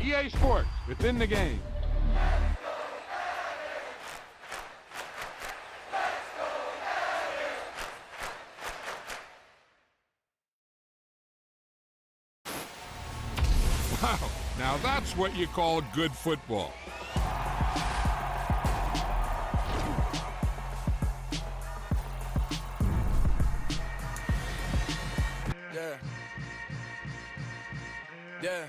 EA Sports, it's in the game. Wow, now that's what you call good football. Yeah.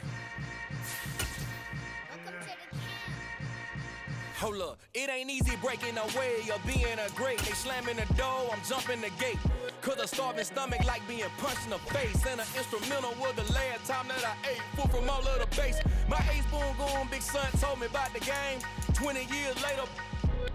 Hold up, it ain't easy breaking away or being a great. They slamming the door, I'm jumping the gate. Cause a starving stomach like being punched in the face. And an instrumental was the last time that I ate food from all of the base. My ace boom goon, big son told me about the game. 20 years later,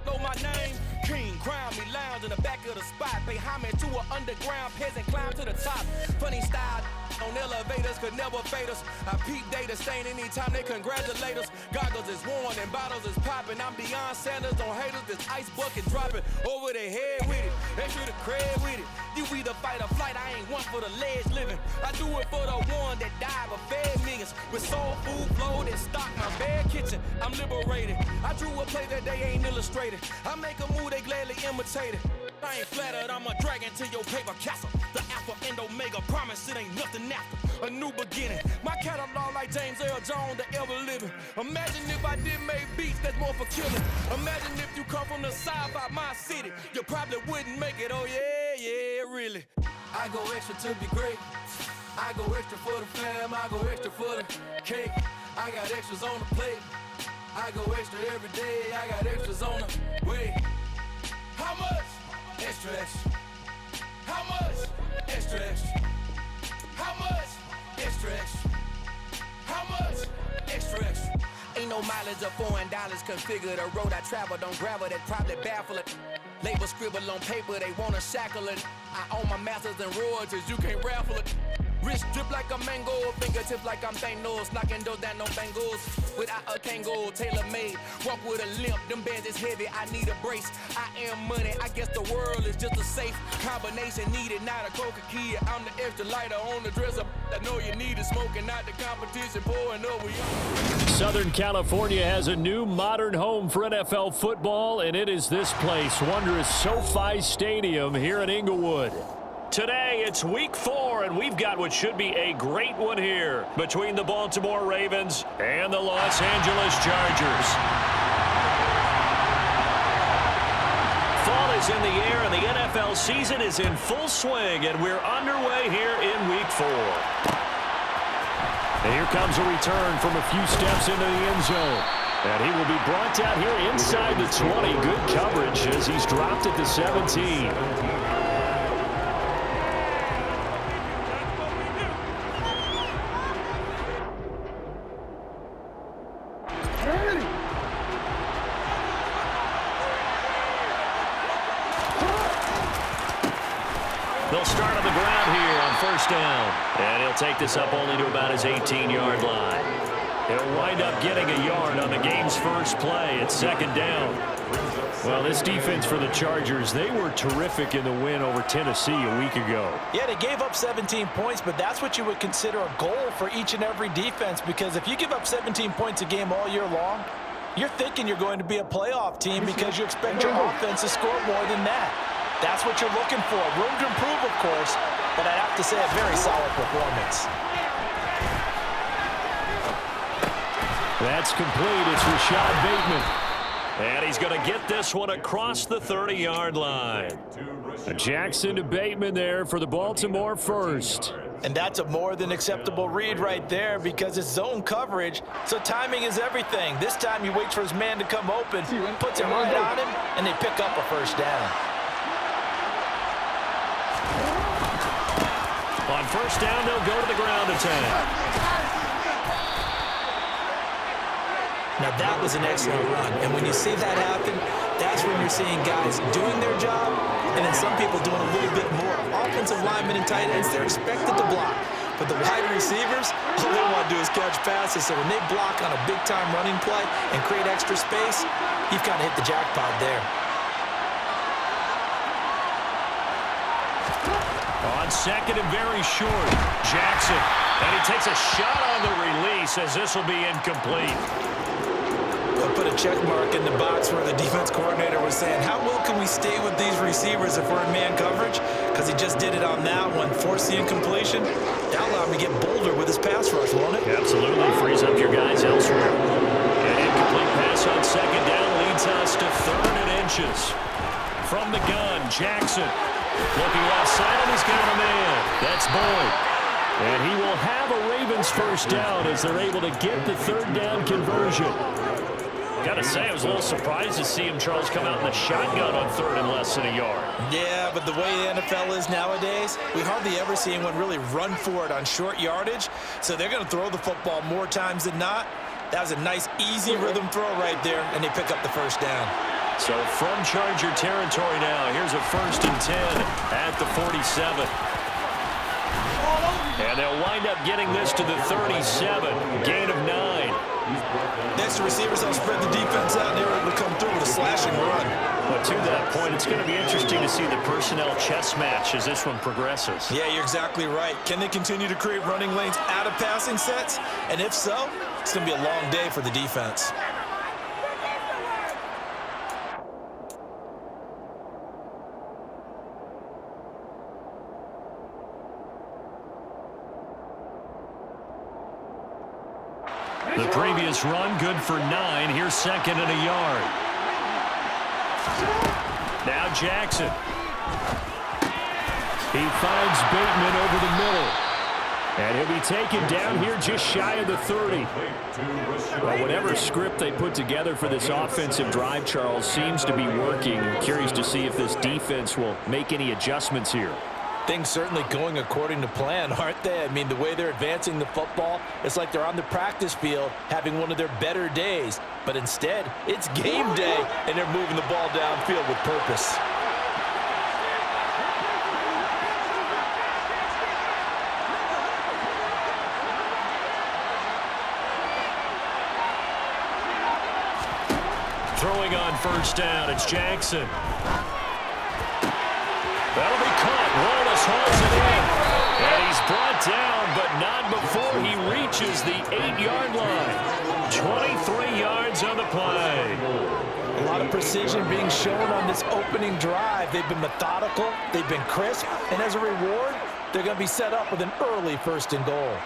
know my name. King, crown me, lounge in the back of the spot. Pay homage to an underground peasant, climb to the top. Funny style on elevators could never fade us. I peep data stain anytime they congratulate us. Goggles is worn and bottles is popping. I'm beyond Sanders on haters, this ice bucket dropping over their head with it. They should have cred with it. You either fight or flight, I ain't one for the ledge living. I do it for the one that died but fed niggas. With soul food flowed and stock my bad kitchen. I'm liberated. I drew a play that they ain't illustrated. I make a move, they gladly imitate it. I ain't flattered, I'm a dragon to your paper castle. The Alpha and Omega, promise it ain't nothing after. A new beginning. My catalog like James Earl Jones, the ever living. Imagine if I did make beats that's more for killing. Imagine if you come from the south out my city. You probably wouldn't make it, oh yeah, really. I go extra to be great. I go extra for the fam, I go extra for the cake. I got extras on the plate. I go extra every day, I got extras on the way. How much? Extra, extra. How much? Extra, extra. How much? Extra, extra. How much? Extra, extra. Ain't no mileage of $4 configure the road I travel. Don't gravel that probably baffle it. Label scribble on paper, they wanna shackle it. I own my masters and royalties, you can't raffle it. Wrist drip like a mango, fingertips like I'm Thanos, knocking those down no bangles. Without a Kangol, tailor-made, walk with a limp, them bands is heavy, I need a brace. I am money, I guess the world is just a safe combination needed, not a coca key. I'm the extra lighter on the dresser, I know you need it, smoking out the competition, pouring over you. Southern California has a new modern home for NFL football, and it is this place, wondrous SoFi Stadium here in Inglewood. Today, it's week 4, and we've got what should be a great one here between the Baltimore Ravens and the Los Angeles Chargers. Fall is in the air, and the NFL season is in full swing, and we're underway here in week 4. And here comes a return from a few steps into the end zone. And he will be brought down here inside the 20. Good coverage as he's dropped at the 17. They'll start on the ground here on first down. And he'll take this up only to about his 18-yard line. He'll wind up getting a yard on the game's first play at second down. Well, this defense for the Chargers, they were terrific in the win over Tennessee a week ago. Yeah, they gave up 17 points, but that's what you would consider a goal for each and every defense, because if you give up 17 points a game all year long, you're thinking you're going to be a playoff team because you expect your offense to score more than that. That's what you're looking for. Room to improve, of course, but I'd have to say a very solid performance. That's complete. It's Rashad Bateman. And he's going to get this one across the 30-yard line. Jackson to Bateman there for the Baltimore first. And that's a more than acceptable read right there because it's zone coverage, so timing is everything. This time he waits for his man to come open, puts it right on him, and they pick up a first down. On first down, they'll go to the ground attack. Now that was an excellent run, and when you see that happen, that's when you're seeing guys doing their job, and then some people doing a little bit more. Offensive linemen and tight ends, they're expected to block. But the wide receivers, all they want to do is catch passes, so when they block on a big-time running play and create extra space, you've kind of hit the jackpot there. On second and very short. Jackson, and he takes a shot on the release as this will be incomplete. They'll put a check mark in the box where the defense coordinator was saying, how well can we stay with these receivers if we're in man coverage? Because he just did it on that one, forced the incompletion. That allowed him to get bolder with his pass rush, won't it? Absolutely. Frees up your guys elsewhere. An incomplete pass on second down leads us to 3rd and inches. From the gun, Jackson looking offside, and he's got a man. That's Boyd. And he will have a Ravens first down as they're able to get the 3rd down conversion. Got to say, I was a little surprised to see him, Charles, come out in the shotgun on 3rd and less than a yard. Yeah, but the way the NFL is nowadays, we hardly ever see anyone really run for it on short yardage. So they're going to throw the football more times than not. That was a nice, easy rhythm throw right there, and they pick up the first down. So from Charger territory now, here's a 1st and 10 at the 47. And they'll wind up getting this to the 37, gain of 9. Next, the receivers don't spread the defense out, and they're able to come through with a slashing run. But to that point, it's going to be interesting to see the personnel chess match as this one progresses. Yeah, you're exactly right. Can they continue to create running lanes out of passing sets? And if so, it's going to be a long day for the defense. The previous run, good for 9. Here's 2nd and a yard. Now Jackson. He finds Bateman over the middle. And he'll be taken down here just shy of the 30. Well, whatever script they put together for this offensive drive, Charles, seems to be working. I'm curious to see if this defense will make any adjustments here. Things certainly going according to plan, aren't they? I mean, the way they're advancing the football, it's like they're on the practice field having one of their better days. But instead, it's game day, and they're moving the ball downfield with purpose. Throwing on first down, it's Jackson. That'll be caught. Wallace hauls it in. And he's brought down, but not before he reaches the 8-yard line. 23 yards on the play. A lot of precision being shown on this opening drive. They've been methodical. They've been crisp. And as a reward, they're going to be set up with an early 1st and goal.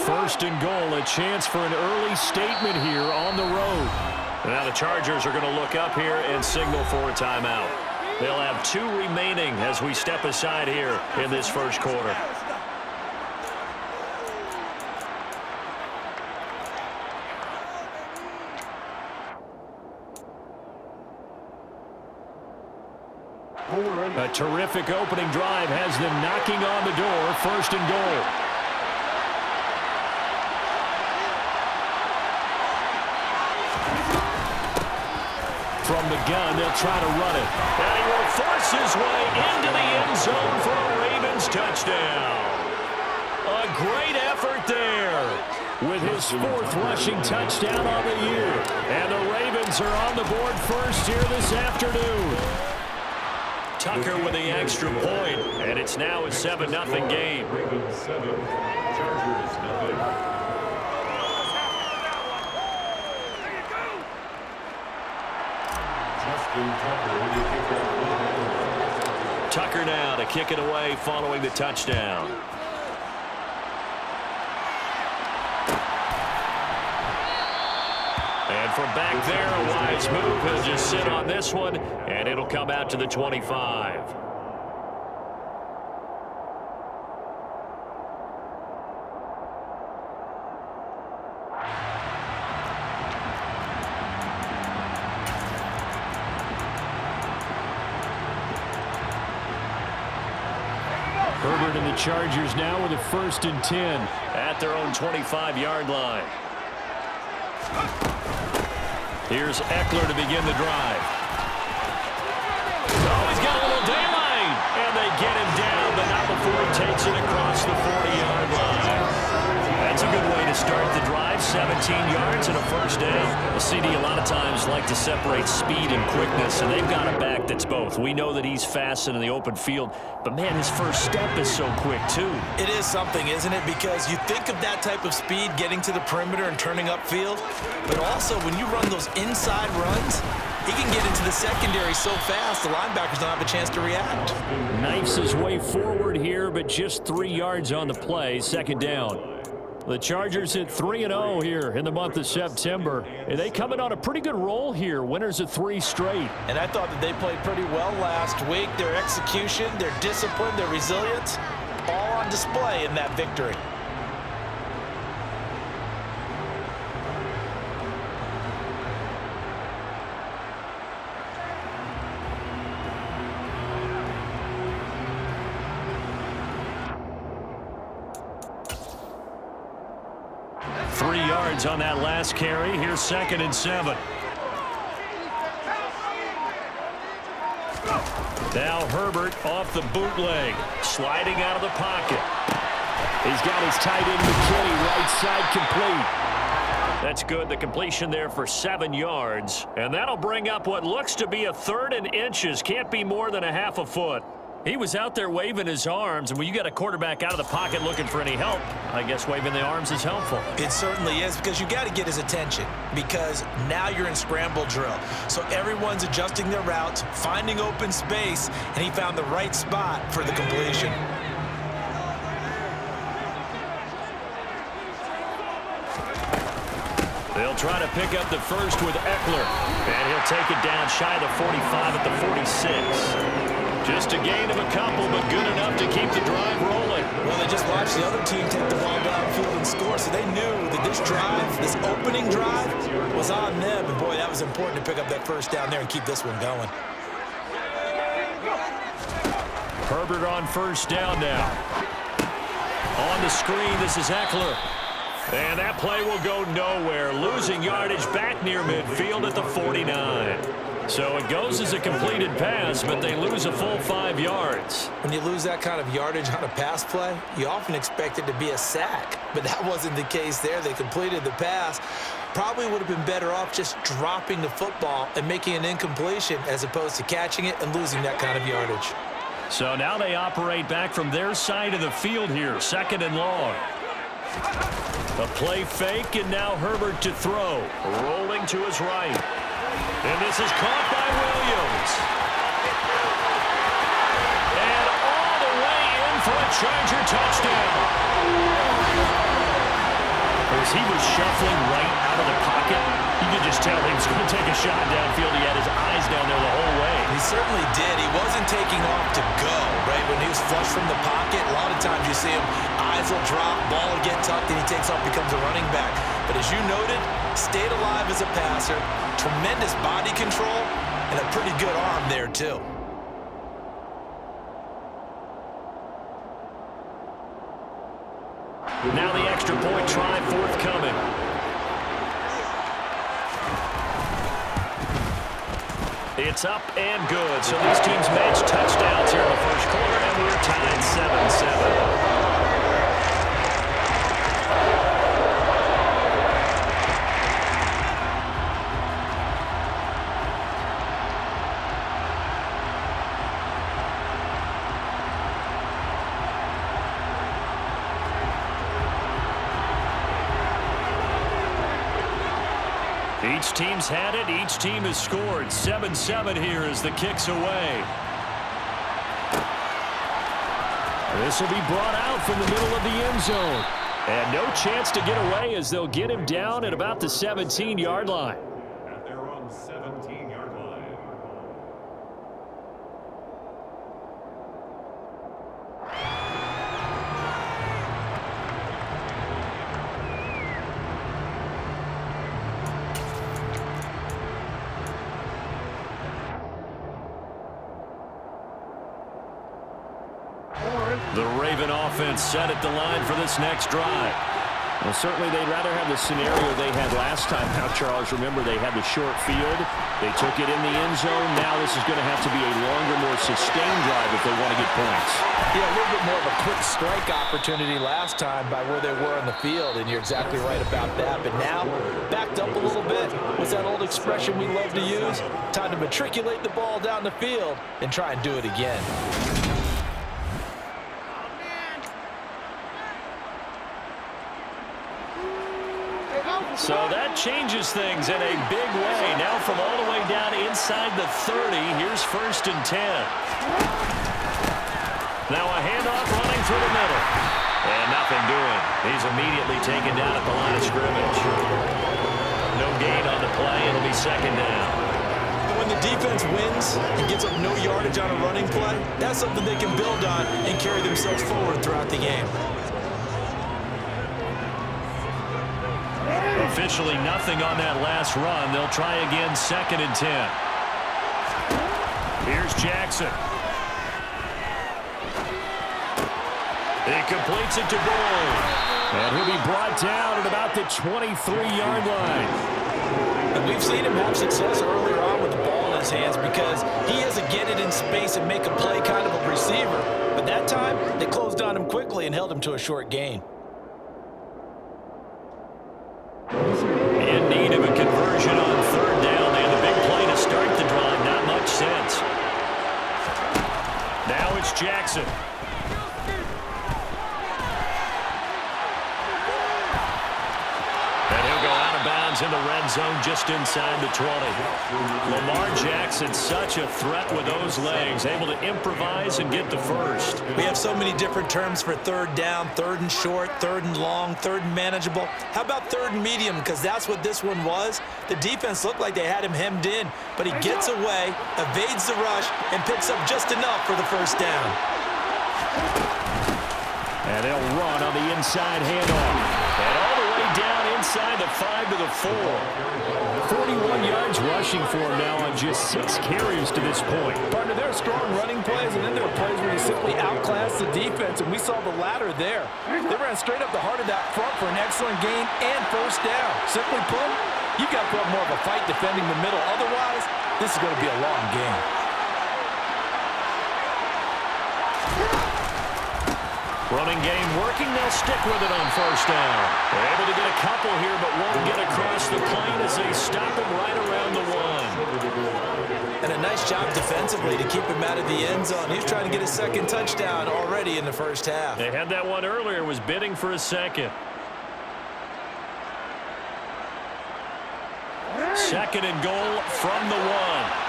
1st and goal, a chance for an early statement here on the road. Now the Chargers are going to look up here and signal for a timeout. They'll have 2 remaining as we step aside here in this first quarter. A terrific opening drive has them knocking on the door. 1st and goal. From the gun, they'll try to run it. And he will force his way into the end zone for a Ravens touchdown. A great effort there with his 4th rushing touchdown on the year. And the Ravens are on the board first here this afternoon. Tucker with the extra point, and it's now a 7-0 game. Ravens 7, Chargers 0. Tucker now to kick it away following the touchdown. And from back there, a wise move. He'll just sit on this one, and it'll come out to the 25. Herbert and the Chargers now with a 1st and 10 at their own 25-yard line. Here's Eckler to begin the drive. Oh, he's got a little daylight. And they get him down, but not before he takes it across the 40-yard line. That's a good way to start the drive. 17 yards and a first down. Well, CD, a lot of times like to separate speed and quickness, and they've got a back that's both. We know that he's fast in the open field, but, man, his first step is so quick, too. It is something, isn't it? Because you think of that type of speed getting to the perimeter and turning upfield, but also when you run those inside runs, he can get into the secondary so fast the linebackers don't have a chance to react. Knifes his way forward here, but just 3 yards on the play. Second down. The Chargers hit 3-0 here in the month of September. And they come in on a pretty good roll here. Winners of 3 straight. And I thought that they played pretty well last week. Their execution, their discipline, their resilience, all on display in that victory. On that last carry. Here's 2nd and 7. Now Herbert off the bootleg, sliding out of the pocket. He's got his tight end McKinney, right side complete. That's good. The completion there for 7 yards. And that'll bring up what looks to be a 3rd and inches. Can't be more than a half a foot. He was out there waving his arms, and when you got a quarterback out of the pocket looking for any help, I guess waving the arms is helpful. It certainly is, because you got to get his attention, because now you're in scramble drill. So everyone's adjusting their routes, finding open space, and he found the right spot for the completion. They'll try to pick up the first with Eckler, and he'll take it down shy of the 45 at the 46. Just a gain of a couple, but good enough to keep the drive rolling. Well, they just watched the other team take the ball downfield and score, so they knew that this drive, this opening drive, was on them. And, boy, that was important to pick up that first down there and keep this one going. Herbert on first down now. On the screen, this is Eckler. And that play will go nowhere. Losing yardage back near midfield at the 49. So it goes as a completed pass, but they lose a full 5 yards. When you lose that kind of yardage on a pass play, you often expect it to be a sack. But that wasn't the case there. They completed the pass. Probably would have been better off just dropping the football and making an incompletion as opposed to catching it and losing that kind of yardage. So now they operate back from their side of the field here, 2nd and long. A play fake, and now Herbert to throw. Rolling to his right. And this is caught by Williams. And all the way in for a Charger touchdown. As he was shuffling right out of the pocket, you could just tell he was going to take a shot downfield. He had his eyes down there the whole way. He certainly did. He wasn't taking off to go, right? When he was flush from the pocket, a lot of times you see him, eyes will drop, ball will get tucked, and he takes off, becomes a running back. But as you noted, stayed alive as a passer, tremendous body control, and a pretty good arm there, too. Now the extra point try forthcoming. It's up and good. So these teams match touchdowns here in the first quarter, and we're tied 7-7. Each team's had it. Each team has scored. 7-7 here as the kick's away. This will be brought out from the middle of the end zone. And no chance to get away as they'll get him down at about the 17-yard line. At their own 17-yard line. The Raven offense set at the line for this next drive. Well, certainly they'd rather have the scenario they had last time. Now, Charles, remember they had the short field. They took it in the end zone. Now this is going to have to be a longer, more sustained drive if they want to get points. Yeah, a little bit more of a quick strike opportunity last time by where they were on the field, and you're exactly right about that. But now, backed up a little bit. What's that old expression we love to use? Time to matriculate the ball down the field and try and do it again. So that changes things in a big way. Now from all the way down inside the 30, here's 1st and 10. Now a handoff running through the middle. And nothing doing. He's immediately taken down at the line of scrimmage. No gain on the play. It'll be 2nd down. When the defense wins and gets up no yardage on a running play, that's something they can build on and carry themselves forward throughout the game. Officially nothing on that last run. They'll try again 2nd and 10. Here's Jackson. He completes it to Boyd. And he'll be brought down at about the 23-yard line. And we've seen him have success earlier on with the ball in his hands because he has to get it in space and make a play kind of a receiver. But that time, they closed on him quickly and held him to a short gain. In need of a conversion on 3rd down. They had the big play to start the drive. Not much sense. Now it's Jackson. And he'll go out of bounds in the red zone just inside the 20. Lamar Jackson, such a threat with those legs, able to improvise and get to 1st. We have so many different terms for 3rd down, 3rd and short, 3rd and long, 3rd and manageable. How about 3rd and medium? Because that's what this one was. The defense looked like they had him hemmed in, but he gets away, evades the rush, and picks up just enough for the 1st down. And they'll run on the inside handoff. And all the way down inside the 5 to the 4. 41 yards rushing for him now on just 6 carries to this point. Partner, there are strong running plays, and then there are plays where you simply outclass the defense, and we saw the latter there. They ran straight up the heart of that front for an excellent gain and 1st down. Simply put, you've got to put more of a fight defending the middle. Otherwise, this is going to be a long game. Running game working. They'll stick with it on 1st down. They're able to get a couple here, but won't get across the plane as they stop him right around the 1. And a nice job defensively to keep him out of the end zone. He's trying to get a 2nd touchdown already in the 1st half. They had that one earlier, was bidding for a 2nd. 2nd and goal from the 1.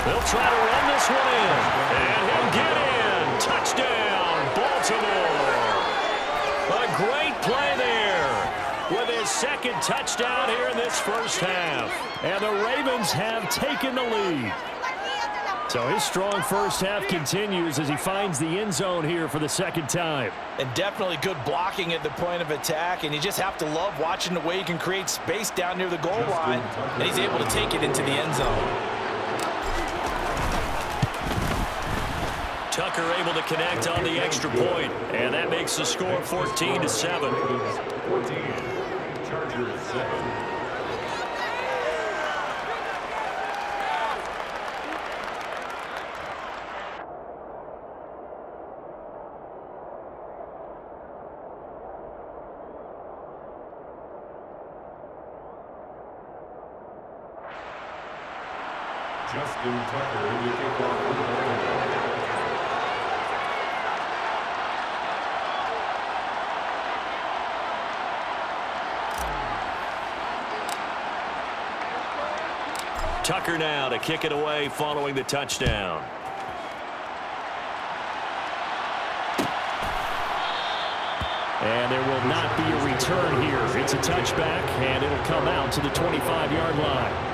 They'll try to run this one in. And he'll get in. Touchdown, Baltimore. A great play there with his 2nd touchdown here in this 1st half. And the Ravens have taken the lead. So his strong 1st half continues as he finds the end zone here for the 2nd time. And definitely good blocking at the point of attack, and you just have to love watching the way he can create space down near the goal line, and he's able to take it into the end zone. Tucker able to connect on the extra point, and that makes the score 14-7. 14. Chargers 7. Justin Tucker in the kickoff for the Baltimore. Tucker now to kick it away following the touchdown. And there will not be a return here. It's a touchback, and it'll come out to the 25-yard line.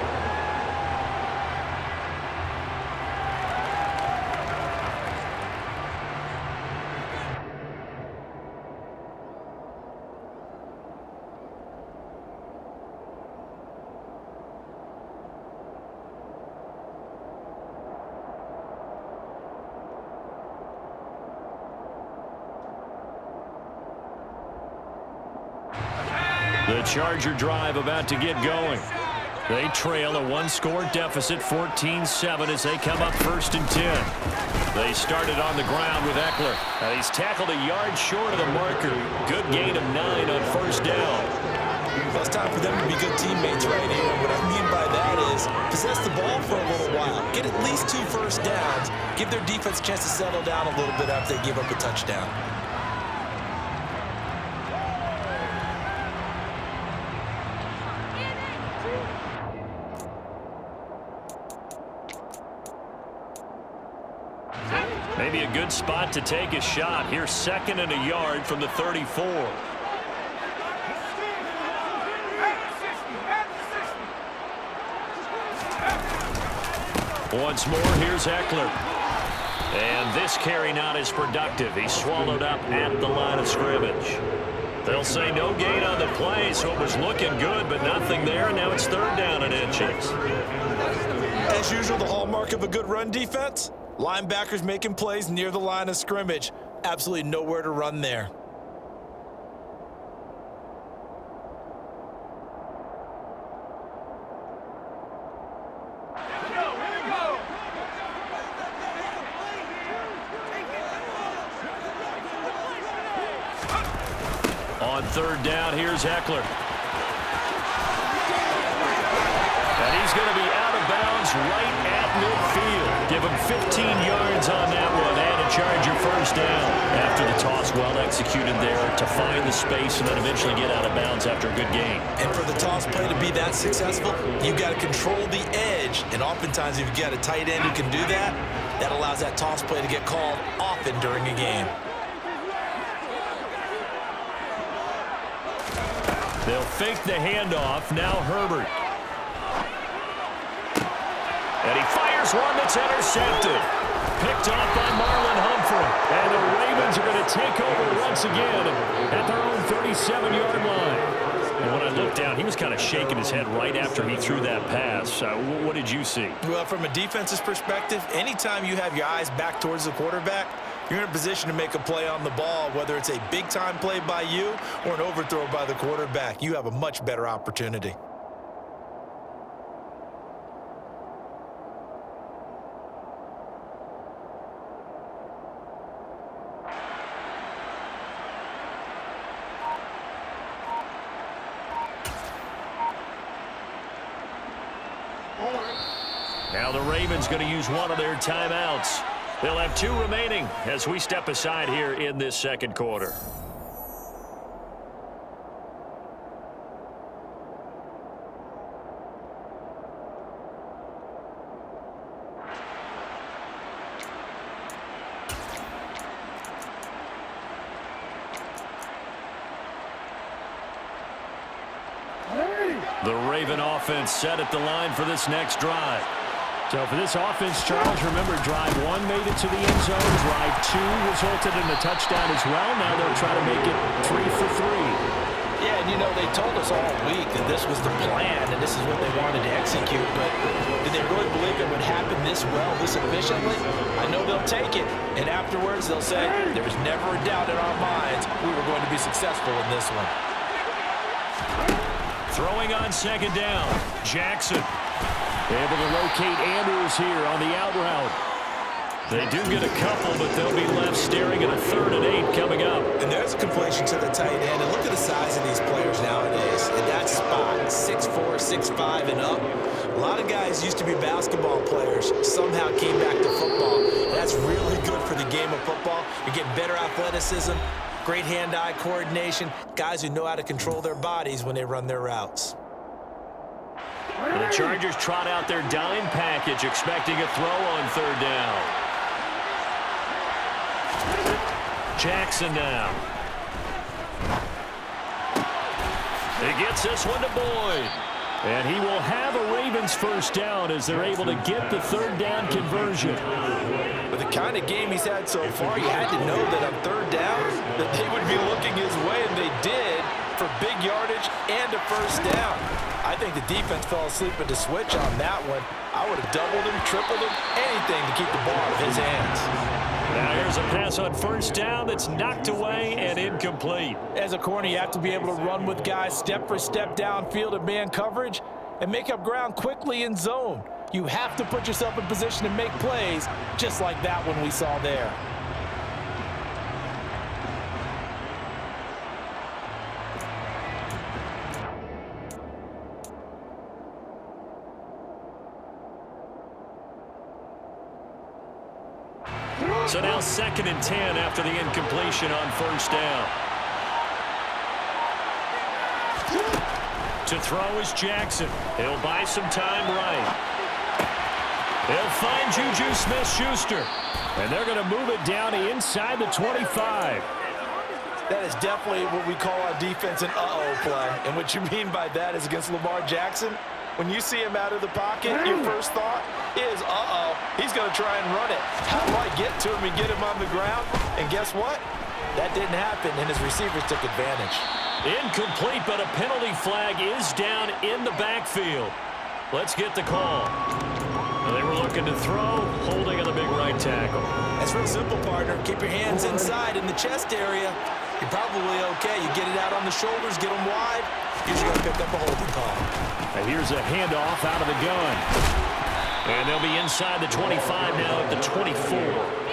Charger drive about to get going. They trail a one-score deficit, 14-7, as they come up 1st and 10. They started on the ground with Eckler, and he's tackled a yard short of the marker. Good gain of 9 on 1st down. Well, it's time for them to be good teammates right here. And what I mean by that is possess the ball for a little while. Get at least 2 first downs. Give their defense a chance to settle down a little bit after they give up a touchdown. Maybe a good spot to take a shot. Here's 2nd and a yard from the 34. Once more, here's Eckler. And this carry not as productive. He's swallowed up at the line of scrimmage. They'll say no gain on the play, so it was looking good, but nothing there, and now it's 3rd down and inches. As usual, the hallmark of a good run defense, linebackers making plays near the line of scrimmage. Absolutely nowhere to run there. On 3rd down, here's Eckler. And he's going to be out of bounds right at midfield. Give him 15 yards on that one and a Charger 1st down. After the toss, well executed there to find the space and then eventually get out of bounds after a good gain. And for the toss play to be that successful, you've got to control the edge. And oftentimes, if you've got a tight end who can do that, that allows that toss play to get called often during a game. They'll fake the handoff. Now Herbert. And he fires one that's intercepted. Picked off by Marlon Humphrey. And the Ravens are going to take over once again at their own 37-yard line. And when I looked down, he was kind of shaking his head right after he threw that pass. What did you see? Well, from a defense's perspective, anytime you have your eyes back towards the quarterback, you're in a position to make a play on the ball, whether it's a big-time play by you or an overthrow by the quarterback. You have a much better opportunity. Now the Ravens going to use one of their timeouts. They'll have 2 remaining as we step aside here in this 2nd quarter. The Raven offense set at the line for this next drive. So for this offense, Charles, remember, drive 1 made it to the end zone. Drive 2 resulted in a touchdown as well. Now they'll try to make it 3 for 3. Yeah, and you know, they told us all week that this was the plan and this is what they wanted to execute, but did they really believe it would happen this well, this efficiently? I know they'll take it, and afterwards they'll say, there was never a doubt in our minds we were going to be successful in this one. Throwing on 2nd down, Jackson. Able to locate Andrews here on the out route. They do get a couple, but they'll be left staring at a 3rd and 8 coming up. And there's a completion to the tight end. And look at the size of these players nowadays. In that spot, 6'4", 6'5", and up. A lot of guys used to be basketball players, somehow came back to football. And that's really good for the game of football. You're getting better athleticism, great hand-eye coordination, guys who know how to control their bodies when they run their routes. The Chargers trot out their dime package, expecting a throw on 3rd down. Jackson now. He gets this one to Boyd. And he will have a Ravens 1st down as they're able to get the 3rd down conversion. With the kind of game he's had so far, you had to know that on 3rd down that they would be looking his way, and they did, for big yardage and a 1st down. I think the defense fell asleep at the switch on that one. I would have doubled him, tripled him, anything to keep the ball out of his hands. Now here's a pass on first down that's knocked away and incomplete. As a corner, you have to be able to run with guys step for step downfield in man coverage and make up ground quickly in zone. You have to put yourself in position to make plays, just like that one we saw there. So now 2nd and 10 after the incompletion on first down. To throw is Jackson. He'll buy some time right. They'll find Juju Smith-Schuster. And they're going to move it down to inside the 25. That is definitely what we call our defense an uh-oh play. And what you mean by that is against Lamar Jackson, when you see him out of the pocket, your first thought is, uh-oh, he's going to try and run it. How do I get to him and get him on the ground? And guess what? That didn't happen, and his receivers took advantage. Incomplete, but a penalty flag is down in the backfield. Let's get the call. Now they were looking to throw, holding on the big right tackle. That's real simple, partner. Keep your hands inside in the chest area. You're probably okay. You get it out on the shoulders, get them wide. You're just going to pick up a holding call. And here's a handoff out of the gun. And they'll be inside the 25 now at the 24.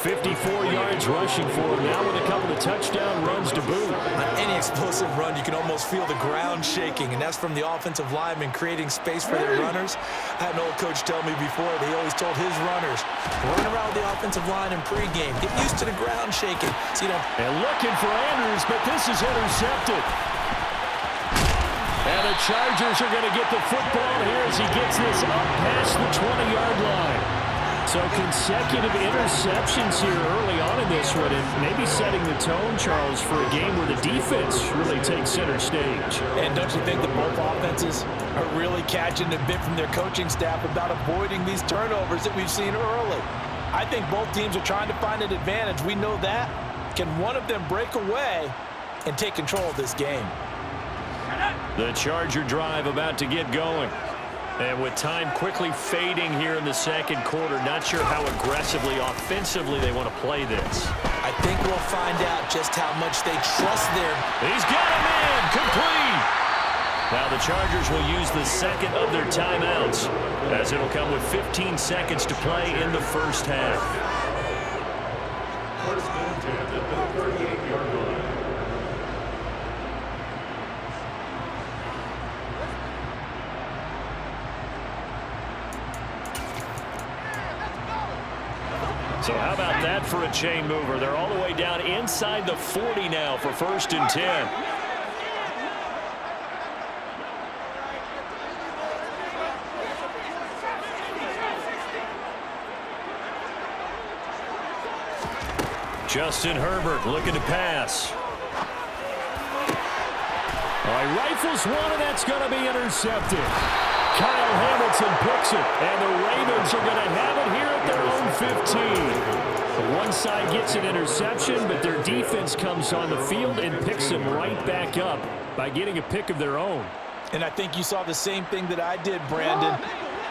54 yards rushing for him now with a couple of touchdown runs to boot. On any explosive run, you can almost feel the ground shaking, and that's from the offensive linemen creating space for their runners. I had an old coach tell me before, they always told his runners, run around with the offensive line in pregame. Get used to the ground shaking. So you don't... And looking for Andrews, but this is intercepted. And the Chargers are going to get the football here as he gets this up past the 20-yard line. So consecutive interceptions here early on in this one, and maybe setting the tone, Charles, for a game where the defense really takes center stage. And don't you think that both offenses are really catching a bit from their coaching staff about avoiding these turnovers that we've seen early? I think both teams are trying to find an advantage. We know that. Can one of them break away and take control of this game? The Charger drive about to get going. And with time quickly fading here in the second quarter, not sure how aggressively, offensively they want to play this. I think we'll find out just how much they trust their... He's got him in, complete. Now the Chargers will use the second of their timeouts, as it'll come with 15 seconds to play in the first half. First and 10 at the 38-yard line. So how about that for a chain mover? They're all the way down inside the 40 now for 1st and 10. Justin Herbert looking to pass. All right, rifles one, and that's going to be intercepted. Kyle Hamilton picks it, and the Ravens are going to have it here at their own 15. One side gets an interception, but their defense comes on the field and picks him right back up by getting a pick of their own. And I think you saw the same thing that I did, Brandon.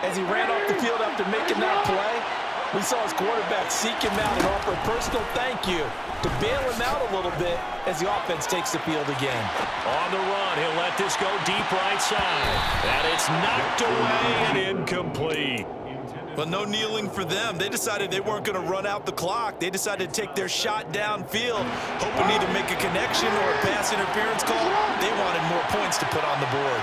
As he ran off the field after making that play, we saw his quarterback seek him out and offer a personal thank you to bail him out a little bit as the offense takes the field again. On the run, he'll let this go deep right side. And it's knocked away and incomplete. Well, no kneeling for them. They decided they weren't going to run out the clock. They decided to take their shot downfield, hoping to either make a connection or a pass interference call. They wanted more points to put on the board.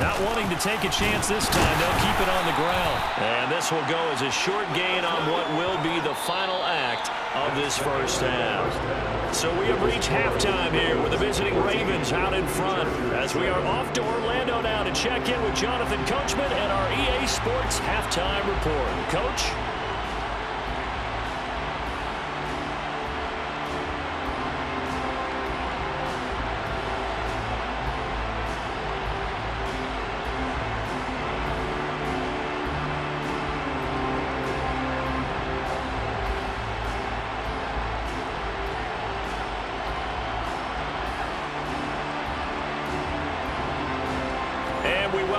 Not wanting to take a chance this time, they'll keep it on the ground. And this will go as a short gain on what will be the final act of this first half. So we have reached halftime here with the visiting Ravens out in front as we are off to Orlando now to check in with Jonathan Coachman and our EA Sports Halftime Report. Coach?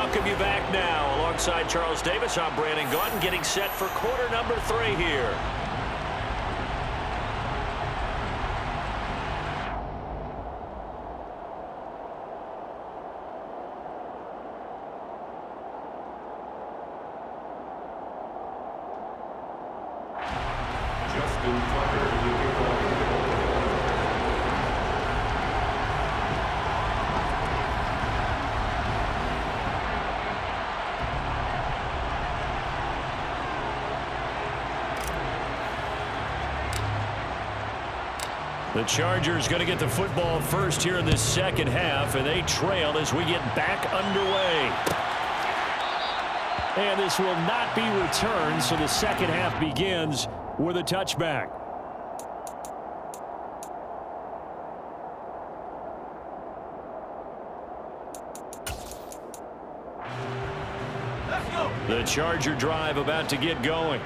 welcome you back now. Alongside Charles Davis, I'm Brandon Gaudin, getting set for quarter number 3 here. Justin Tucker, the kickoff. The Chargers going to get the football first here in this second half, and they trail as we get back underway. And this will not be returned, so the second half begins with a touchback. The Charger drive about to get going.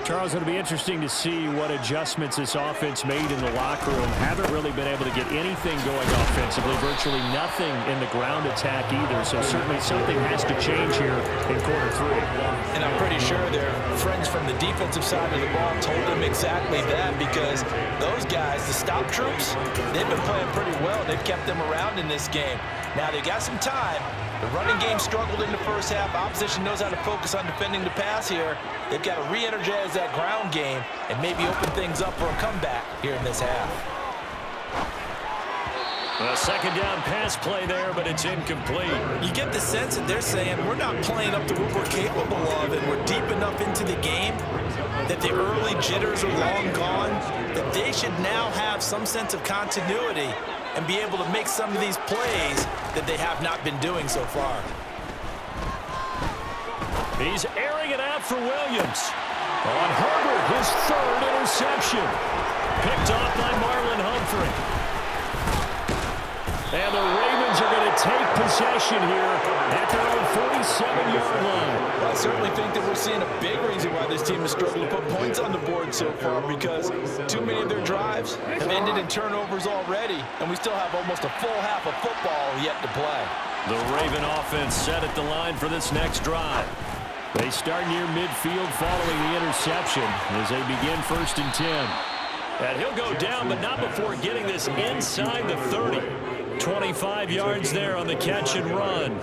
Charles, it'll be interesting to see what adjustments this offense made in the locker room. Haven't really been able to get anything going offensively, virtually nothing in the ground attack either. So certainly something has to change here in quarter 3. And I'm pretty sure their friends from the defensive side of the ball told them exactly that, because those guys, the stop troops, they've been playing pretty well. They've kept them around in this game. Now they got some time. The running game struggled in the first half. Opposition knows how to focus on defending the pass here. They've got to re-energize that ground game and maybe open things up for a comeback here in this half. A second down pass play there, but it's incomplete. You get the sense that they're saying we're not playing up to what we're capable of, and we're deep enough into the game that the early jitters are long gone, that they should now have some sense of continuity and be able to make some of these plays that they have not been doing so far. He's airing it out for Williams. On Herbert, his 3rd interception. Picked off by Marlon Humphrey. And the Ravens are going to take possession here at their own 47-yard line. Well, I certainly think that we're seeing a big reason why this team has struggled to put points on the board so far, because too many of their drives have ended in turnovers already, and we still have almost a full half of football yet to play. The Raven offense set at the line for this next drive. They start near midfield following the interception as they begin 1st and 10. And he'll go down, but not before getting this inside the 30. 25 yards there on the catch and run.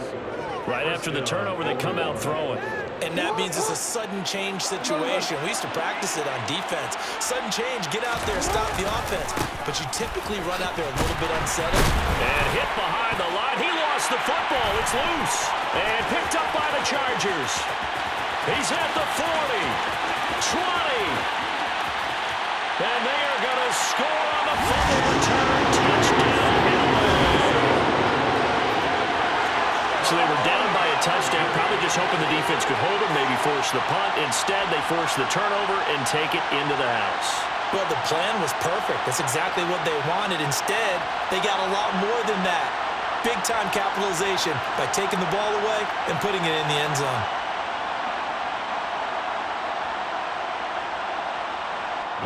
Right after the turnover, they come out throwing. And that means it's a sudden change situation. We used to practice it on defense. Sudden change, get out there, stop the offense. But you typically run out there a little bit unsettled. And hit behind the line. He lost the football. It's loose. And picked up by the Chargers. He's at the 40, 20. And they are going to score on the fumble return. Touchdown. So they were down by a touchdown, probably just hoping the defense could hold them, maybe force the punt. Instead, they forced the turnover and take it into the house. Well, the plan was perfect. That's exactly what they wanted. Instead, they got a lot more than that. Big-time capitalization by taking the ball away and putting it in the end zone.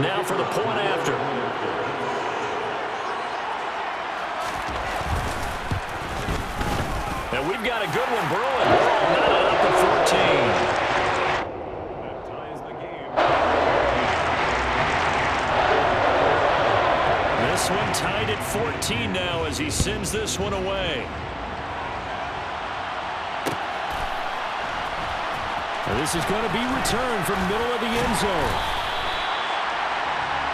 Now for the point after. And we've got a good one brewing. Not up to 14. That ties the game. This one tied at 14 now as he sends this one away. And this is going to be returned from middle of the end zone.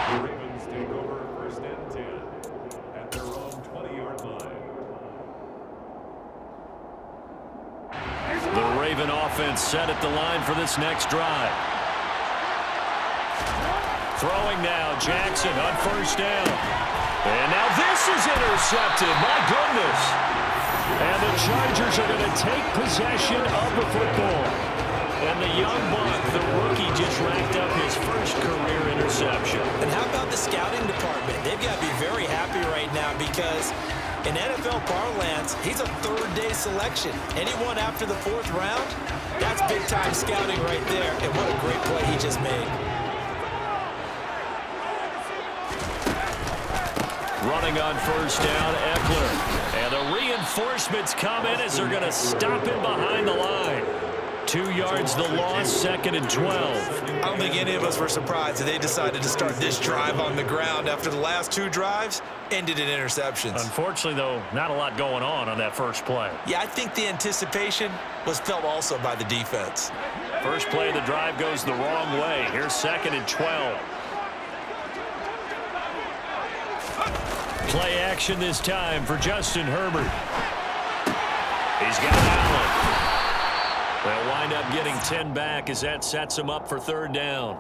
The Ravens take over 1st and 10 at their own 20-yard line. The Raven offense set at the line for this next drive. Throwing now, Jackson on 1st down. And now this is intercepted. My goodness. And the Chargers are going to take possession of the football. And the young buck, the rookie, just racked up his first career interception. And how about the scouting department? They've got to be very happy right now because in NFL parlance, he's a 3rd-day selection. Anyone after the 4th round, that's big-time scouting right there. And what a great play he just made. Running on 1st down, Eckler. And a Reinforcements come in as they're going to stop him behind the line. 2 yards the loss, 2nd and 12. I don't think any of us were surprised that they decided to start this drive on the ground after the last 2 drives ended in interceptions. Unfortunately, though, not a lot going on that first play. Yeah, I think the anticipation was felt also by the defense. First play of the drive goes the wrong way. Here's 2nd and 12. Play action this time for Justin Herbert. He's got Allen. They'll wind up getting 10 back as that sets him up for 3rd down.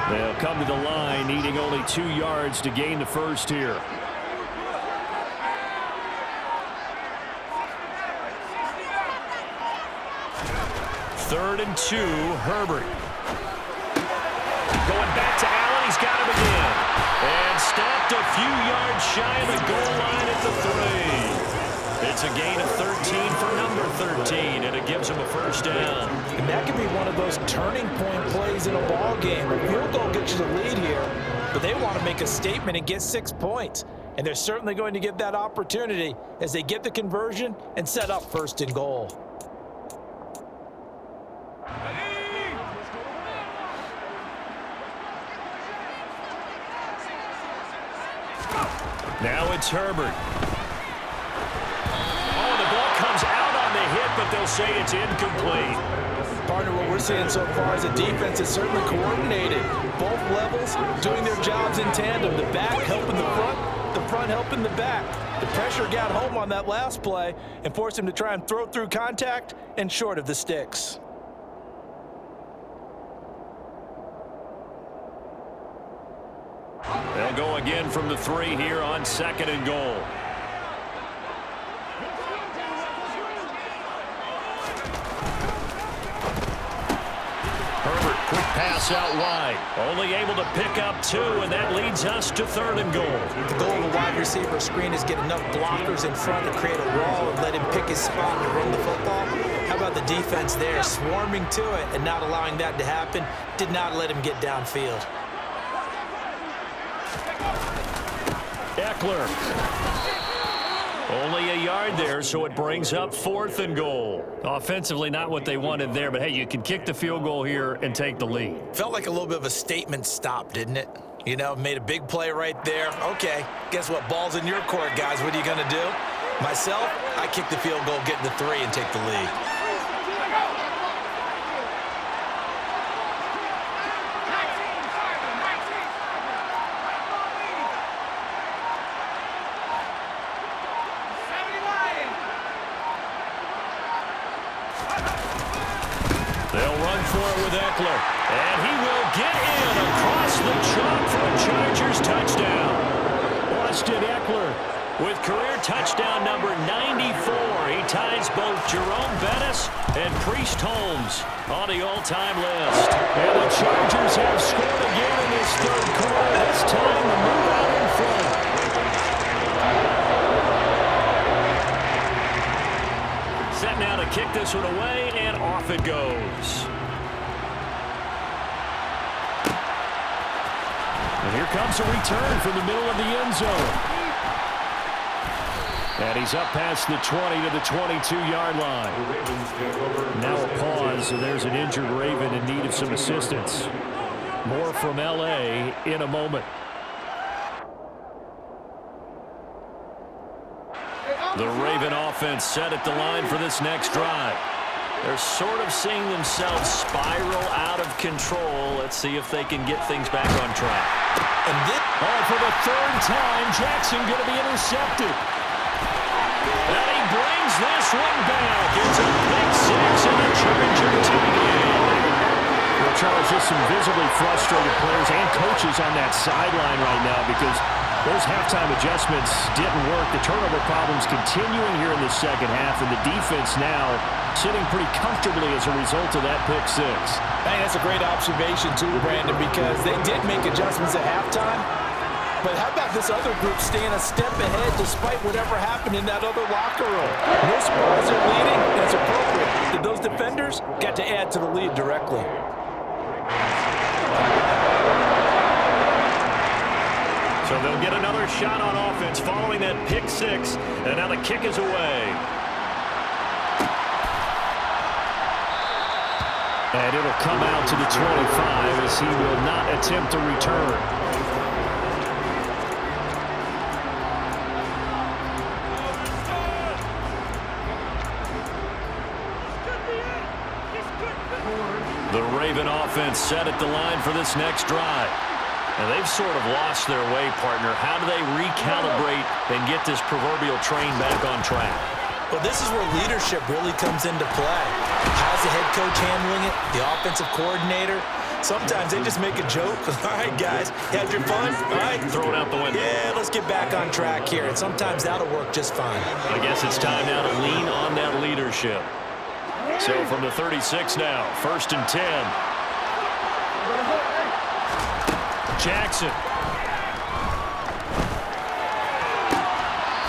They'll come to the line, needing only 2 yards to gain the first here. Third and 2, Herbert. Going back to Allen, he's got him again. And stopped a few yards shy of the goal line at the 3. It's a gain of 13 for number 13, and it gives him a first down. And that could be one of those turning point plays in a ball game. A field goal gets you the lead here, but they want to make a statement and get 6 points. And they're certainly going to get that opportunity as they get the conversion and set up 1st and goal. Now it's Herbert. But they'll say it's incomplete. Partner, what we're seeing so far is the defense is certainly coordinated. Both levels doing their jobs in tandem. The back helping the front helping the back. The pressure got home on that last play and forced him to try and throw through contact and short of the sticks. They'll go again from the 3 here on 2nd and goal. Quick pass out wide. Only able to pick up 2, and that leads us to 3rd and goal. The goal of a wide receiver screen is get enough blockers in front to create a wall and let him pick his spot and run the football. How about the defense there, swarming to it and not allowing that to happen? Did not let him get downfield. Eckler. Only a yard there, so it brings up 4th and goal. Offensively, not what they wanted there, but hey, you can kick the field goal here and take the lead. Felt like a little bit of a statement stop, didn't it? You know, made a big play right there. Okay, guess what? Ball's in your court, guys. What are you going to do? Myself, I kick the field goal, get the 3, and take the lead. Eckler, and he will get in across the chalk for a Chargers touchdown. Austin Eckler with career touchdown number 94. He ties both Jerome Bettis and Priest Holmes on the all-time list. And the Chargers have scored again in this 3rd quarter. This time to move out in front. Set now to kick this one away, and off it goes. And here comes a return from the middle of the end zone. And he's up past the 20 to the 22-yard line. Now a pause, so there's an injured Raven in need of some assistance. More from L.A. in a moment. The Raven offense set at the line for this next drive. They're sort of seeing themselves spiral out of control. Let's see if they can get things back on track. And for the 3rd time, Jackson going to be intercepted. And he brings this one back. It's a pick 6 and a Charger TD. Well, Charles, just some visibly frustrated players and coaches on that sideline right now because Those halftime adjustments didn't work. The turnover problems continuing here in the second half, and the defense now sitting pretty comfortably as a result of that pick six. I think that's a great observation too, Brandon, because they did make adjustments at halftime. But how about this other group staying a step ahead despite whatever happened in that other locker room? No surprise they're leading. That's appropriate. That those defenders got to add to the lead directly. So they'll get another shot on offense following that pick six. And now the kick is away. And it'll come out to the 25 as he will not attempt to return. The Raven offense set at the line for this next drive. And they've sort of lost their way, partner. How do they recalibrate and get this proverbial train back on track? Well, this is where leadership really comes into play. How's the head coach handling it? The offensive coordinator? Sometimes they just make a joke. All right, guys, you had your fun? All right. Throw it out the window. Yeah, let's get back on track here. And sometimes that'll work just fine. I guess it's time now to lean on that leadership. So from the 36 now, 1st and 10. Jackson.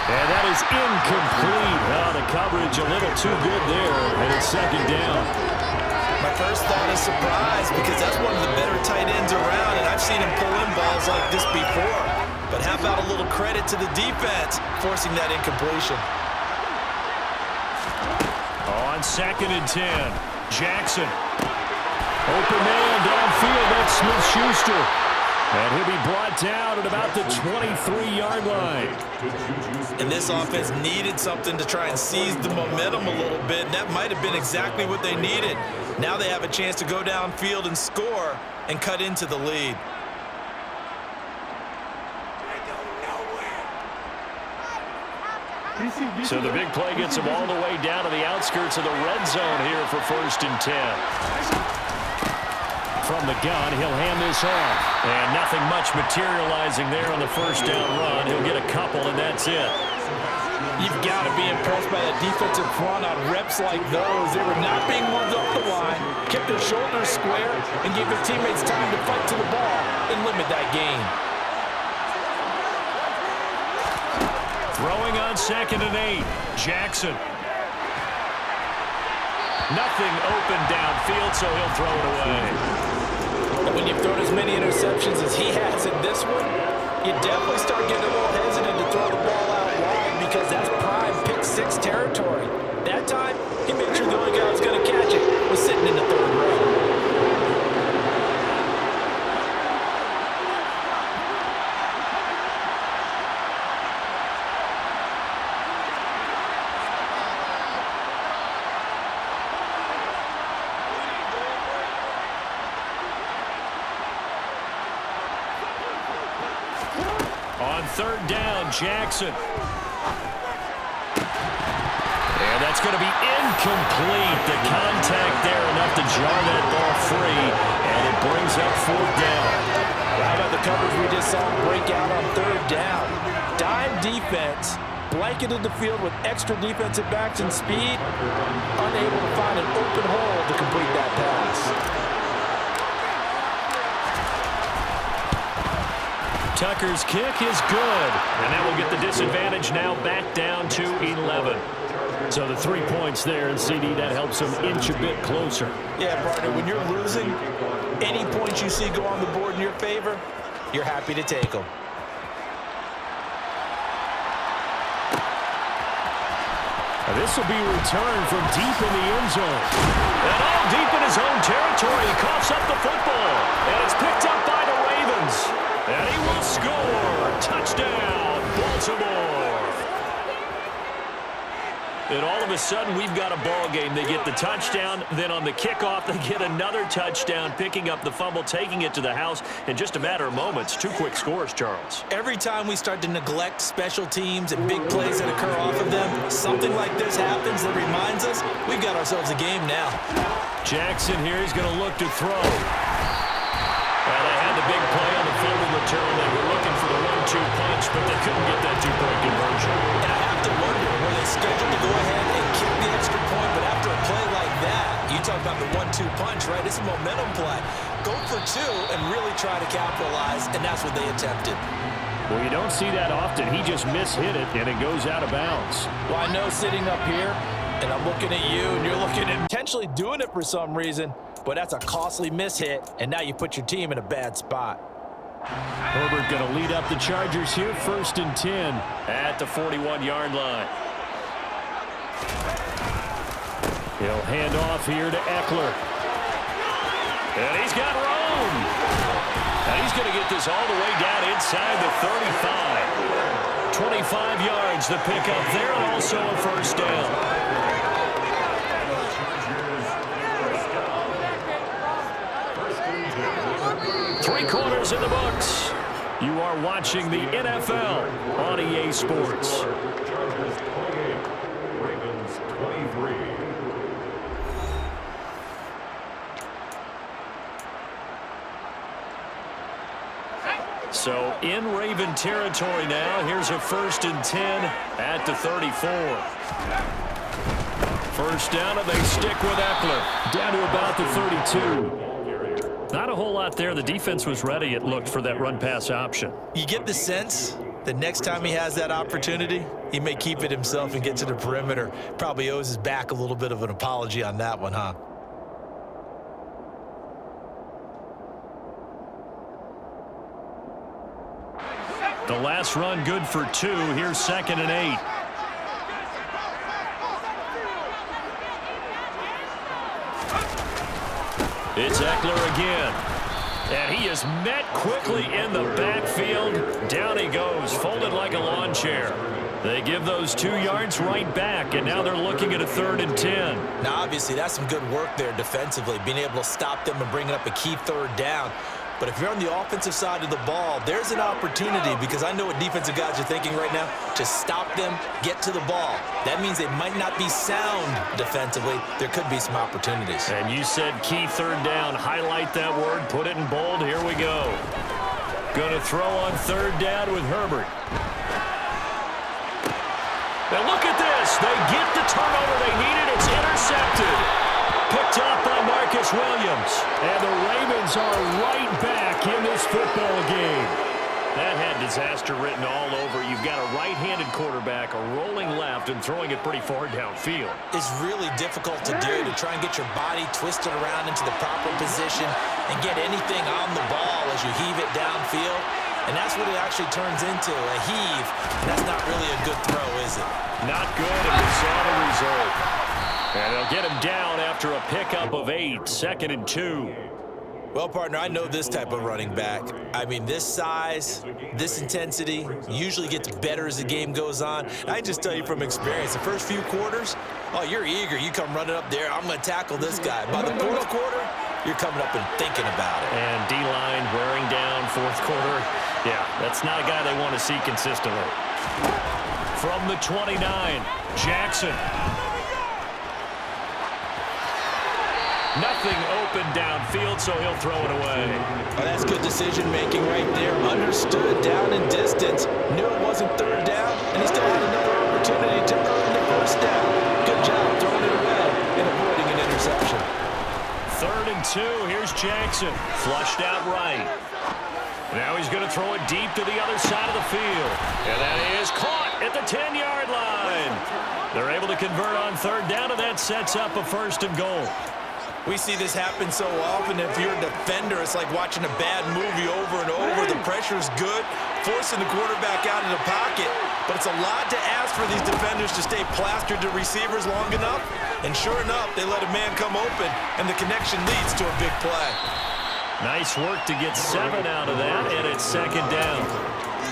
And that is incomplete. Oh, the coverage a little too good there, and it's 2nd down. My first thought is surprise because that's one of the better tight ends around, and I've seen him pull in balls like this before. But how about a little credit to the defense forcing that incompletion? On 2nd and 10, Jackson. Open man downfield, that's Smith-Schuster. And he'll be brought down at about the 23-yard line. And this offense needed something to try and seize the momentum a little bit, and that might have been exactly what they needed. Now they have a chance to go downfield and score and cut into the lead. So the big play gets him all the way down to the outskirts of the red zone here for 1st and 10. From the gun, he'll hand this off. And nothing much materializing there on the 1st down run. He'll get a couple, and that's it. You've got to be impressed by that defensive front on reps like those. They were not being moved up the line, kept their shoulders square, and gave their teammates time to fight to the ball and limit that gain. Throwing on 2nd and 8, Jackson. Nothing open downfield, so he'll throw it away. And when you've thrown as many interceptions as he has in this one, you definitely start getting a little hesitant to throw the ball out wide because that's prime pick six territory. That time, he made sure the only guy who was going to catch it was sitting in the 3rd row. On 3rd down, Jackson. And that's going to be incomplete. The contact there enough to jar that ball free, and it brings up 4th down. How about the coverage we just saw break out on 3rd down? Dime defense, blanketed the field with extra defensive backs and speed, unable to find an open hole to complete that pass. Tucker's kick is good, and that will get the disadvantage now back down to 11. So the 3 points there, and CD, that helps them inch a bit closer. Yeah, partner, when you're losing, any points you see go on the board in your favor, you're happy to take them. This will be returned from deep in the end zone. And all deep in his own territory, he coughs up the football. And it's picked up by the Ravens. And he will score. Touchdown, Baltimore. And all of a sudden, we've got a ball game. They get the touchdown. Then on the kickoff, they get another touchdown, picking up the fumble, taking it to the house in just a matter of moments. 2 quick scores, Charles. Every time we start to neglect special teams and big plays that occur off of them, something like this happens that reminds us we've got ourselves a game now. Jackson here, he's going to look to throw. Well, they had the big play on the fumble return. They were looking for the 1-2 punch, but they couldn't get that two-point conversion. And I have to wonder, were they scheduled to go ahead and kick the extra point, but after a play like that, you talk about the 1-2 punch, right? It's a momentum play. Go for two and really try to capitalize, and that's what they attempted. Well, you don't see that often. He just mishit it, and it goes out of bounds. Well, I know sitting up here, and I'm looking at you, and you're looking at potentially doing it for some reason, but that's a costly mishit, and now you put your team in a bad spot. Herbert going to lead up the Chargers here, 1st and 10 at the 41-yard line. He'll hand off here to Eckler. And he's got Rome. And he's going to get this all the way down inside the 35. 25 yards to pick up there, and also a first down. Three quarters in the books. You are watching the NFL on EA Sports. Chargers 28, Ravens 23. So in Raven territory now. Here's a 1st and 10 at the 34. First down, and they stick with Eckler. Down to about the 32. Not a whole lot there. The defense was ready, it looked, for that run-pass option. You get the sense that next time he has that opportunity, he may keep it himself and get to the perimeter. Probably owes his back a little bit of an apology on that one, huh? The last run good for 2. Here's 2nd and 8. It's Eckler again. And he is met quickly in the backfield. Down he goes, folded like a lawn chair. They give those 2 yards right back, and now they're looking at a 3rd and 10. Now, obviously, that's some good work there defensively, being able to stop them and bringing up a key 3rd down. But if you're on the offensive side of the ball, there's an opportunity, because I know what defensive guys are thinking right now, to stop them, get to the ball. That means they might not be sound defensively. There could be some opportunities. And you said key 3rd down. Highlight that word. Put it in bold. Here we go. Going to throw on 3rd down with Herbert. Now look at this. They get the turnover they needed. It's intercepted. Picked up by Marcus Williams. And the Ravens are right back in this football game. That had disaster written all over. You've got a right-handed quarterback, a rolling left, and throwing it pretty far downfield. It's really difficult to do, to try and get your body twisted around into the proper position and get anything on the ball as you heave it downfield. And that's what it actually turns into, a heave. And that's not really a good throw, is it? Not good, and we saw the result. And they'll get him down after a pickup of 8, 2nd and 2. Well, partner, I know this type of running back. I mean, this size, this intensity usually gets better as the game goes on. I just tell you from experience, the first few quarters, oh, you're eager. You come running up there, I'm going to tackle this guy. By the 4th quarter, you're coming up and thinking about it. And D-line wearing down 4th quarter. Yeah, that's not a guy they want to see consistently. From the 29, Jackson. Nothing open downfield, so he'll throw it away. Oh, that's good decision-making right there. Understood down in distance. Knew it wasn't 3rd down, and he still had another opportunity to earn the 1st down. Good job throwing it away and avoiding an interception. 3rd and 2. Here's Jackson. Flushed out right. Now he's going to throw it deep to the other side of the field. And that is caught at the 10-yard line. They're able to convert on 3rd down, and that sets up a 1st and goal. We see this happen so often. If you're a defender, it's like watching a bad movie over and over. The pressure's good, forcing the quarterback out of the pocket. But it's a lot to ask for these defenders to stay plastered to receivers long enough. And sure enough, they let a man come open, and the connection leads to a big play. Nice work to get 7 out of that, and it's 2nd down.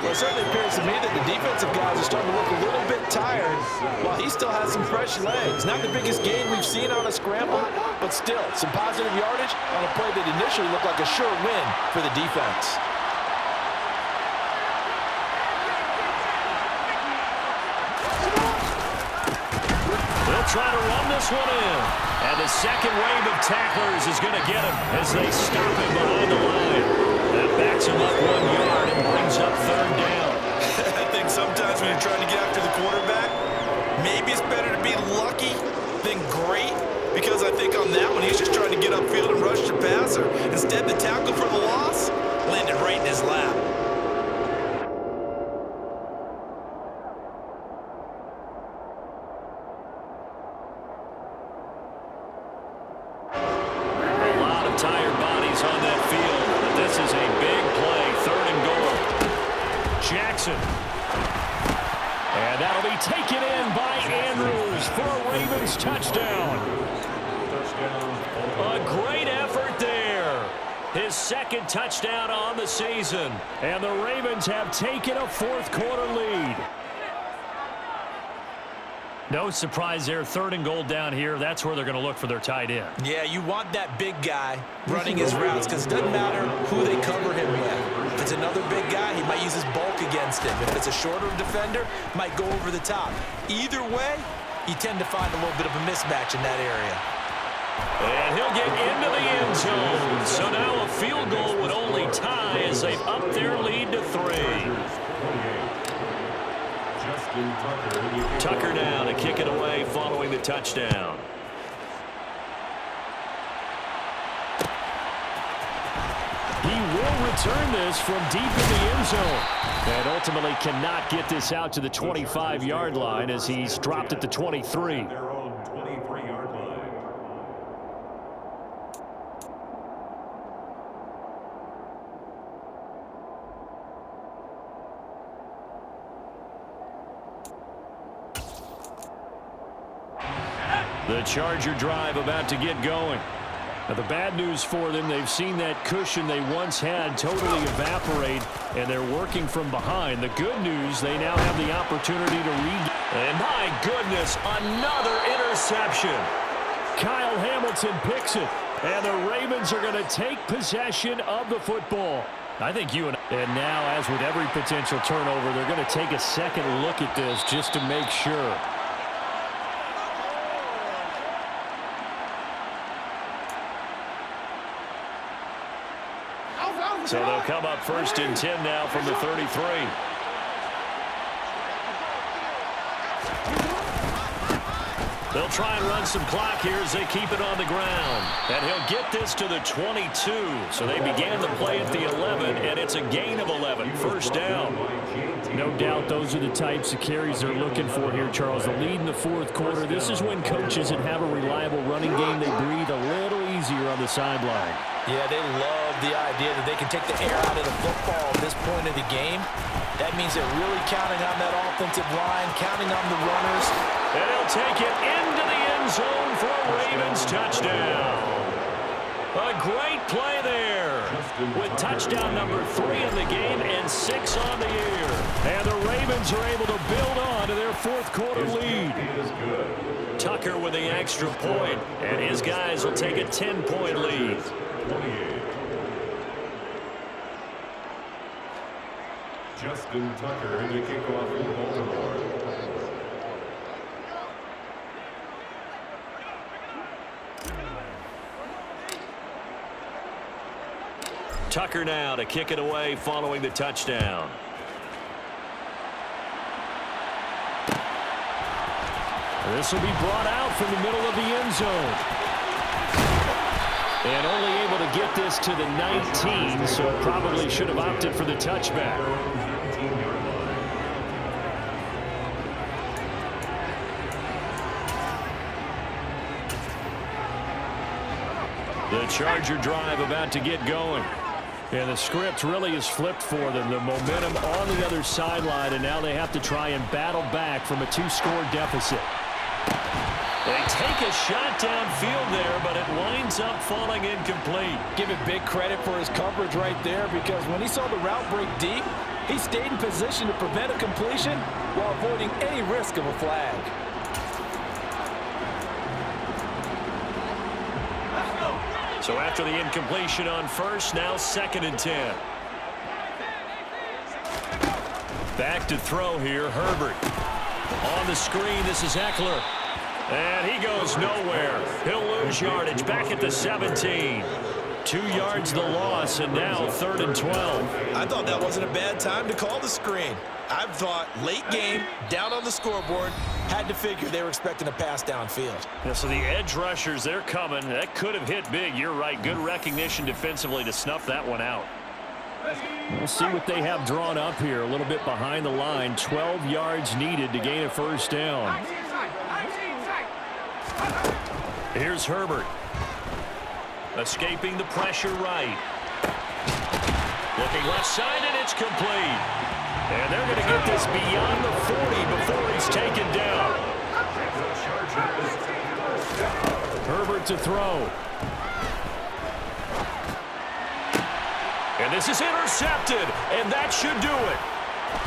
Well, it certainly appears to me that the defensive guys are starting to look a little bit tired while he still has some fresh legs. Not the biggest gain we've seen on a scramble, but still some positive yardage on a play that initially looked like a sure win for the defense. They'll try to run this one in. And the second wave of tacklers is going to get him as they stop him behind the line. That backs him up 1 yard and brings up 3rd down. for the loss, landed right in his lap. A lot of tired bodies on that field, but this is a big play, 3rd and goal. Jackson. And that'll be taken in by Andrews for a Ravens touchdown. A great effort there. His 2nd touchdown on the season. And the Ravens have taken a 4th quarter lead. No surprise there, 3rd and goal down here. That's where they're going to look for their tight end. Yeah, you want that big guy running his routes because it doesn't matter who they cover him with. If it's another big guy, he might use his bulk against him. If it's a shorter defender, might go over the top. Either way, you tend to find a little bit of a mismatch in that area. And he'll get into the end zone. So now a field goal would only tie as they've upped their lead to 3. Tucker now to kick it away following the touchdown. He will return this from deep in the end zone. And ultimately cannot get this out to the 25-yard line as he's dropped at the 23. Their own 23-yard line. The Charger drive about to get going. Now the bad news for them, they've seen that cushion they once had totally evaporate, and they're working from behind. The good news, they now have the opportunity to and my goodness, another interception. Kyle Hamilton picks it, and the Ravens are going to take possession of the football. I think and now, as with every potential turnover, they're going to take a second look at this just to make sure. So they'll come up 1st and 10 now from the 33. They'll try and run some clock here as they keep it on the ground. And he'll get this to the 22. So they began the play at the 11, and it's a gain of 11. 1st down. No doubt those are the types of carries they're looking for here, Charles. The lead in the 4th quarter. This is when coaches that have a reliable running game, they breathe a little easier on the sideline. Yeah, they love the idea that they can take the air out of the football at this point of the game. That means they're really counting on that offensive line, counting on the runners. And he'll take it into the end zone for a Ravens touchdown. A great play there with touchdown number 3 in the game and 6 on the year. And the Ravens are able to build on to their 4th quarter lead. Tucker with the extra point, and his guys will take a 10-point lead. 28. Justin Tucker to kick off for Baltimore. Tucker now to kick it away following the touchdown. This will be brought out from the middle of the end zone. And only able to get this to the 19, so probably should have opted for the touchback. The Charger drive about to get going. And the script really is flipped for them. The momentum on the other sideline, and now they have to try and battle back from a 2-score deficit. They take a shot downfield there, but it winds up falling incomplete. Give it big credit for his coverage right there, because when he saw the route break deep, he stayed in position to prevent a completion while avoiding any risk of a flag. So after the incompletion on 1st, now 2nd and 10. Back to throw here, Herbert. On the screen, this is Eckler. And he goes nowhere. He'll lose yardage back at the 17. 2 yards the loss, and now 3rd and 12. I thought that wasn't a bad time to call the screen. I thought late game, down on the scoreboard, had to figure they were expecting a pass downfield. Yeah, so the edge rushers, they're coming. That could have hit big. You're right. Good recognition defensively to snuff that one out. We'll see what they have drawn up here. A little bit behind the line. 12 yards needed to gain a first down. Here's Herbert. Escaping the pressure right. Looking left side, and it's complete. And they're going to get this beyond the 40 before he's taken down. Herbert to throw. And this is intercepted, and that should do it.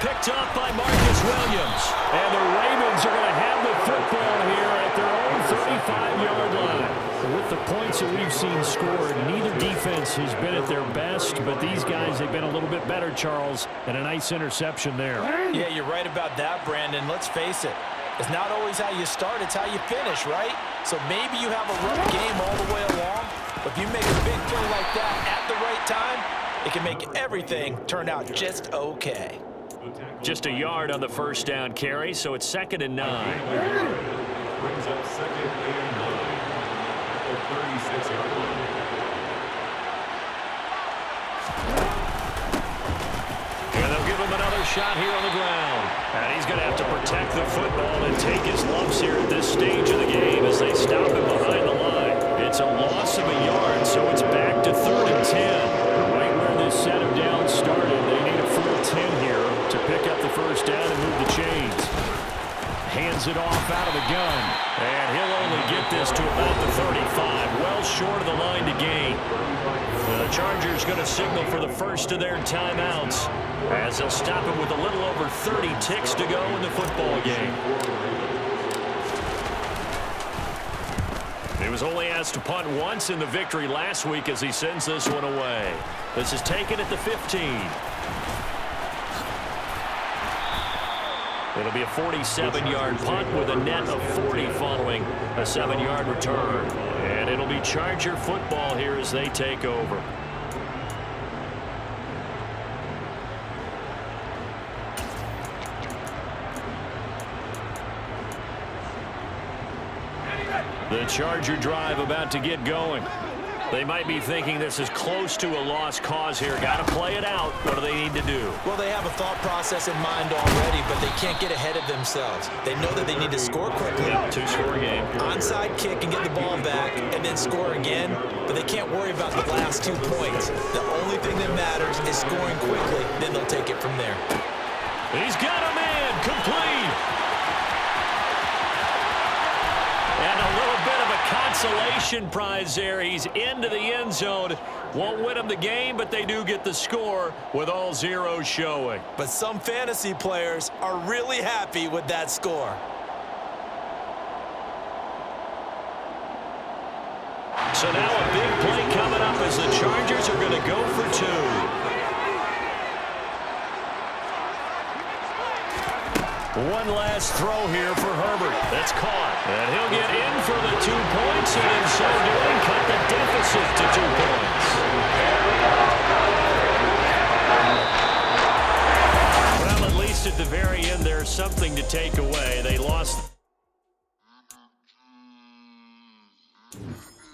Picked up by Marcus Williams. And the Ravens are going to have the football here at their own 35-yard line. With the points that we've seen scored, neither defense has been at their best, but these guys, they've been a little bit better, Charles, and a nice interception there. Yeah, you're right about that, Brandon. Let's face it. It's not always how you start, it's how you finish, right? So maybe you have a rough game all the way along, but if you make a big play like that at the right time, it can make everything turn out just okay. Just a yard on the first down carry, so it's 2nd and 9. Brings up 2nd and 9 at the 36-yard line. And they'll give him another shot here on the ground. And he's going to have to protect the football and take his lumps here at this stage of the game as they stop him behind the line. It's a loss of a yard, so it's back to 3rd and 10. Right where this set him down started, they need a full 10 here to pick up the first down and move the chains. Hands it off out of the gun. And he'll only get this to about the 35. Well short of the line to gain. And the Chargers going to signal for the first of their timeouts as they'll stop him with a little over 30 ticks to go in the football game. He was only asked to punt once in the victory last week as he sends this one away. This is taken at the 15. It'll be a 47-yard punt with a net of 40 following a 7-yard return. And it'll be Charger football here as they take over. The Charger drive about to get going. They might be thinking this is close to a lost cause here. Got to play it out. What do they need to do? Well, they have a thought process in mind already, but they can't get ahead of themselves. They know that they need to score quickly. Yeah, 2-score game. Onside kick and get the ball back and then score again, but they can't worry about the last 2 points. The only thing that matters is scoring quickly, then they'll take it from there. He's got a man complete. And a little bit of a consolation prize there. He's into the end zone. Won't win them the game, but they do get the score with all zeros showing. But some fantasy players are really happy with that score. So now a big play coming up as the Chargers are going to go for 2. One last throw here for Herbert. That's caught. And he'll get in for the 2 points, and in so doing, cut the deficit to 2 points. Well, at least at the very end, there's something to take away. They lost.